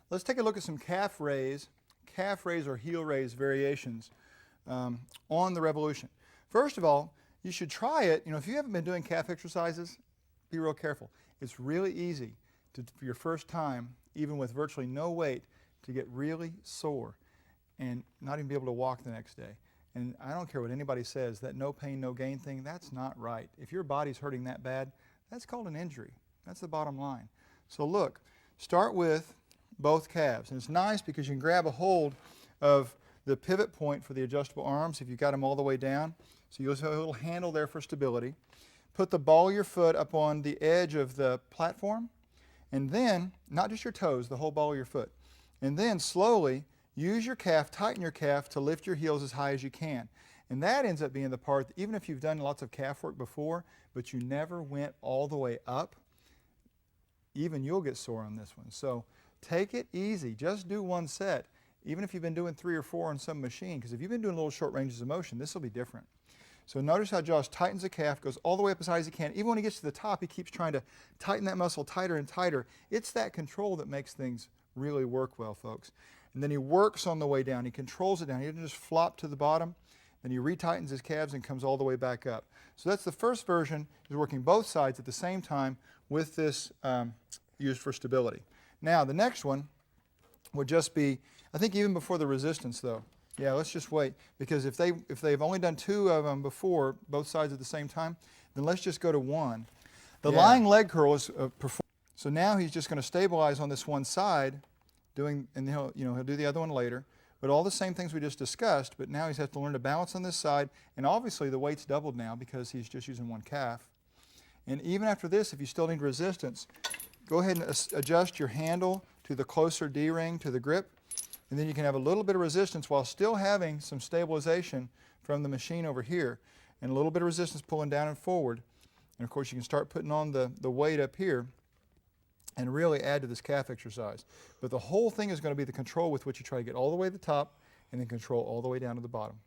Let's take a look at some calf raise or heel raise variations on the Revolution. First of all, you should try it. You know, if you haven't been doing calf exercises, be real careful. It's really easy for your first time, even with virtually no weight, to get really sore and not even be able to walk the next day. And I don't care what anybody says, that no pain, no gain thing, that's not right. If your body's hurting that bad, that's called an injury. That's the bottom line. So look, start with both calves. And it's nice because you can grab a hold of the pivot point for the adjustable arms if you've got them all the way down. So you'll have a little handle there for stability. Put the ball of your foot up on the edge of the platform, and then, not just your toes, the whole ball of your foot. And then slowly use your calf, tighten your calf to lift your heels as high as you can. And that ends up being the part that even if you've done lots of calf work before, but you never went all the way up, even you'll get sore on this one. So take it easy. Just do one set, even if you've been doing 3 or 4 on some machine, because if you've been doing little short ranges of motion, this will be different. So notice how Josh tightens the calf, goes all the way up as high as he can. Even when he gets to the top, he keeps trying to tighten that muscle tighter and tighter. It's that control that makes things really work well, folks. And then he works on the way down. He controls it down. He doesn't just flop to the bottom. Then he retightens his calves and comes all the way back up. So that's the first version, is working both sides at the same time with this used for stability. Now the next one would just be, I think even before the resistance though. Yeah, let's just wait, because if they've only done 2 of them before, both sides at the same time, then let's just go to 1. The lying leg curl is performed. So now he's just going to stabilize on this one side, and he'll do the other one later. But all the same things we just discussed, but now he's has to learn to balance on this side, and obviously the weight's doubled now because he's just using one calf. And even after this, if you still need resistance, go ahead and adjust your handle to the closer D-ring to the grip, and then you can have a little bit of resistance while still having some stabilization from the machine over here, and a little bit of resistance pulling down and forward. And of course you can start putting on the weight up here and really add to this calf exercise. But the whole thing is going to be the control with which you try to get all the way to the top and then control all the way down to the bottom.